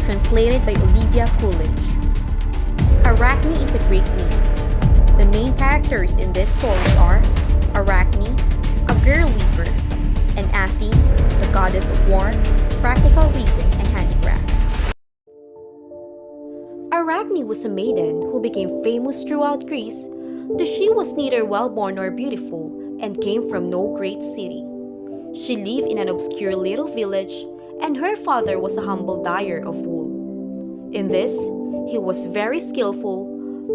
translated by Olivia Coolidge. Arachne is a Greek myth. The main characters in this story are Arachne, a girl weaver, and Athene, the goddess of war, practical reason, and handicraft. Arachne was a maiden who became famous throughout Greece, though she was neither well-born nor beautiful and came from no great city. She lived in an obscure little village, and her father was a humble dyer of wool. In this, he was very skillful,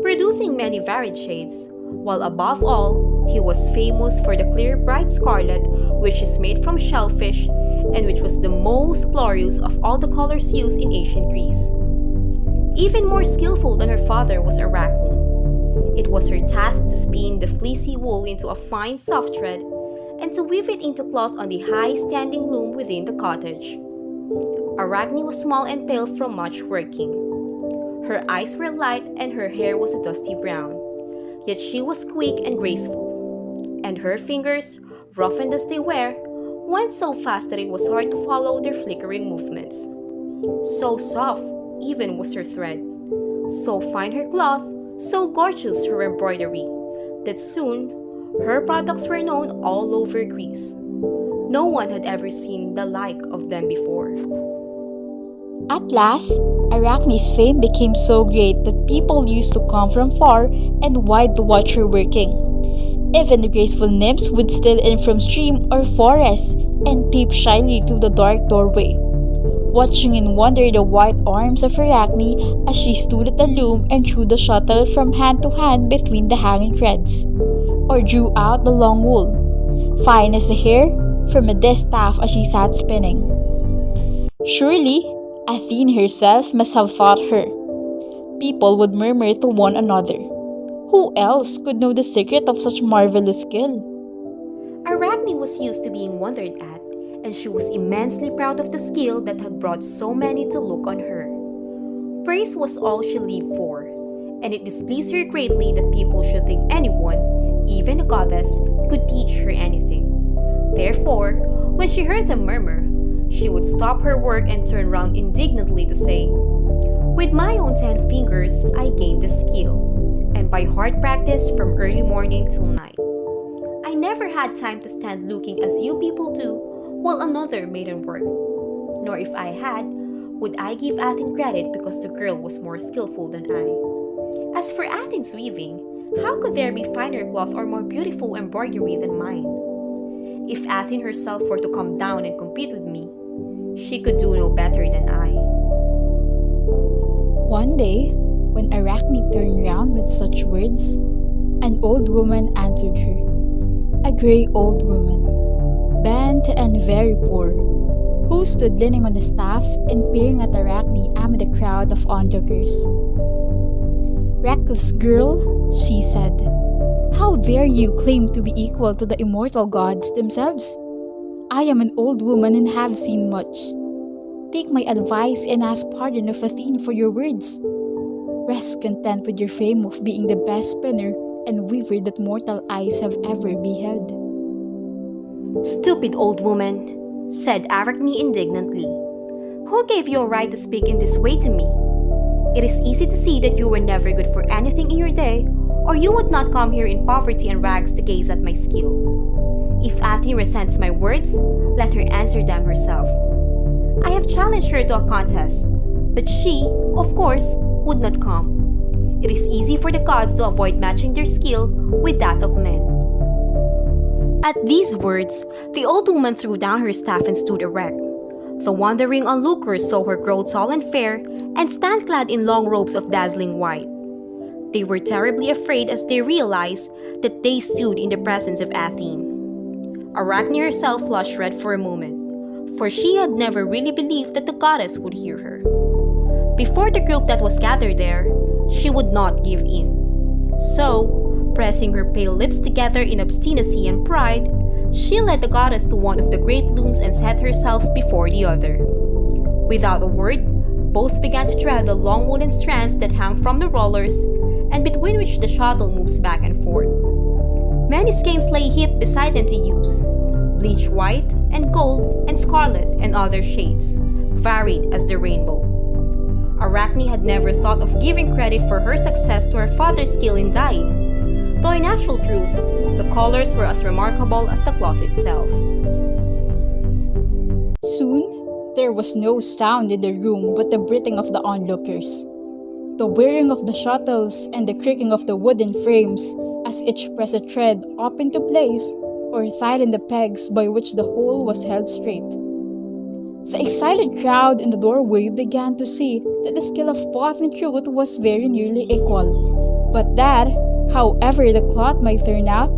producing many varied shades, while above all, he was famous for the clear bright scarlet, which is made from shellfish and which was the most glorious of all the colors used in ancient Greece. Even more skillful than her father was Arachne. It was her task to spin the fleecy wool into a fine soft thread and to weave it into cloth on the high-standing loom within the cottage. Arachne was small and pale from much working. Her eyes were light and her hair was a dusty brown, yet she was quick and graceful, and her fingers, roughened as they were, went so fast that it was hard to follow their flickering movements. So soft, even was her thread, so fine her cloth, so gorgeous her embroidery, that soon her products were known all over Greece. No one had ever seen the like of them before. At last, Arachne's fame became so great that people used to come from far and wide to watch her working. Even the graceful nymphs would steal in from stream or forest and peep shyly through the dark doorway, watching in wonder the white arms of Arachne as she stood at the loom and threw the shuttle from hand to hand between the hanging threads, or drew out the long wool, fine as the hair, from a distaff as she sat spinning. Surely, Athene herself must have thought her. People would murmur to one another. Who else could know the secret of such marvelous skill? Arachne was used to being wondered at, and she was immensely proud of the skill that had brought so many to look on her. Praise was all she lived for, and it displeased her greatly that people should think anyone, even a goddess, could teach her anything. Therefore, when she heard them murmur, she would stop her work and turn round indignantly to say, "With my own 10 fingers, I gained the skill, and by hard practice from early morning till night. I never had time to stand looking as you people do while another maiden worked. Nor if I had, would I give Athene credit because the girl was more skillful than I. As for Athene's weaving, how could there be finer cloth or more beautiful embroidery than mine? If Athene herself were to come down and compete with me, she could do no better than I." One day, when Arachne turned round with such words, an old woman answered her. A grey old woman, bent and very poor, who stood leaning on a staff and peering at Arachne amid a crowd of onlookers. "Reckless girl," she said, "how dare you claim to be equal to the immortal gods themselves? I am an old woman and have seen much. Take my advice and ask pardon of Athene for your words. Rest content with your fame of being the best spinner and weaver that mortal eyes have ever beheld." "Stupid old woman," said Arachne indignantly. "Who gave you a right to speak in this way to me? It is easy to see that you were never good for anything in your day, or you would not come here in poverty and rags to gaze at my skill. If Athene resents my words, let her answer them herself. I have challenged her to a contest, but she, of course, would not come. It is easy for the gods to avoid matching their skill with that of men." At these words, the old woman threw down her staff and stood erect. The wondering onlookers saw her grow tall and fair and stand clad in long robes of dazzling white. They were terribly afraid as they realized that they stood in the presence of Athene. Arachne herself flushed red for a moment, for she had never really believed that the goddess would hear her. Before the group that was gathered there, she would not give in. So, pressing her pale lips together in obstinacy and pride, she led the goddess to one of the great looms and set herself before the other. Without a word, both began to thread the long woolen strands that hang from the rollers and between which the shuttle moves back and forth. Many skeins lay heaped beside them to use, bleached white and gold and scarlet and other shades, varied as the rainbow. Arachne had never thought of giving credit for her success to her father's skill in dyeing, though in actual truth, the colors were as remarkable as the cloth itself. Soon, there was no sound in the room but the breathing of the onlookers, the whirring of the shuttles and the creaking of the wooden frames as each pressed a thread up into place or tightened the pegs by which the whole was held straight. The excited crowd in the doorway began to see that the skill of both in truth was very nearly equal, but that, however the cloth might turn out,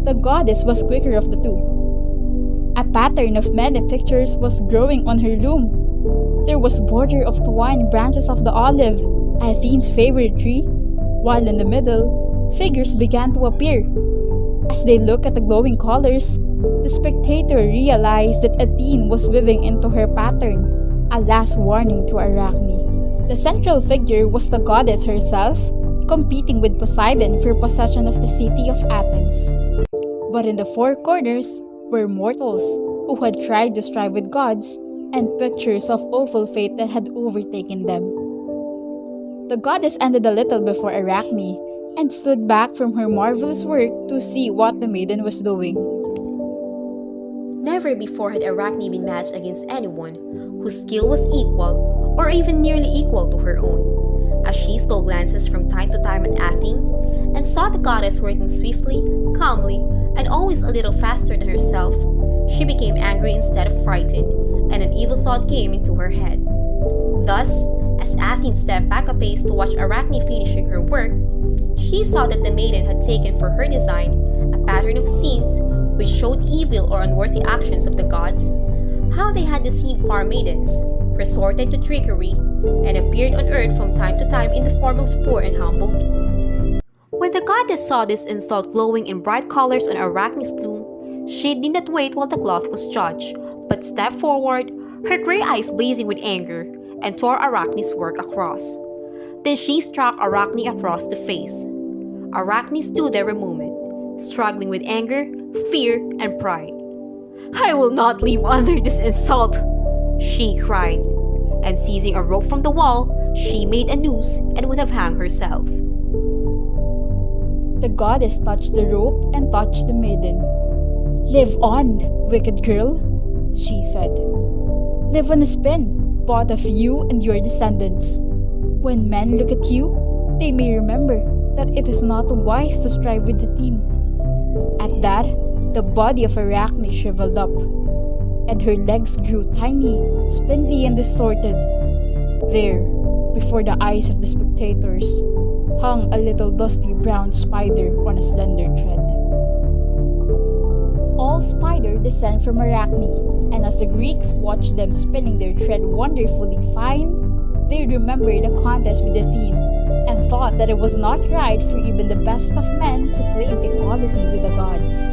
the goddess was quicker of the two. A pattern of many pictures was growing on her loom. There was border of twined branches of the olive, Athene's favorite tree, while in the middle, figures began to appear. As they looked at the glowing colors, the spectator realized that Athene was weaving into her pattern, a last warning to Arachne. The central figure was the goddess herself, competing with Poseidon for possession of the city of Athens. But in the four corners were mortals who had tried to strive with gods and pictures of awful fate that had overtaken them. The goddess ended a little before Arachne and stood back from her marvelous work to see what the maiden was doing. Never before had Arachne been matched against anyone whose skill was equal or even nearly equal to her own. As she stole glances from time to time at Athene and saw the goddess working swiftly, calmly, and always a little faster than herself, she became angry instead of frightened, and an evil thought came into her head. Thus, as Athene stepped back a pace to watch Arachne finishing her work, she saw that the maiden had taken for her design a pattern of scenes which showed evil or unworthy actions of the gods, how they had deceived far maidens, resorted to trickery, and appeared on earth from time to time in the form of poor and humble. When the goddess saw this insult glowing in bright colors on Arachne's loom, she did not wait while the cloth was judged, but stepped forward, her gray eyes blazing with anger, and tore Arachne's work across. Then she struck Arachne across the face. Arachne stood there a moment, struggling with anger, fear, and pride. "I will not live under this insult!" she cried, and seizing a rope from the wall, she made a noose and would have hanged herself. The goddess touched the rope and touched the maiden. "Live on, wicked girl," she said. "Live on a spin, both of you and your descendants. When men look at you, they may remember that it is not wise to strive with the team." At that, the body of Arachne shriveled up, and her legs grew tiny, spindly, and distorted. There, before the eyes of the spectators, hung a little dusty brown spider on a slender thread. All spiders descend from Arachne, and as the Greeks watched them spinning their thread wonderfully fine, they remembered the contest with Athene, and thought that it was not right for even the best of men to claim equality with the gods.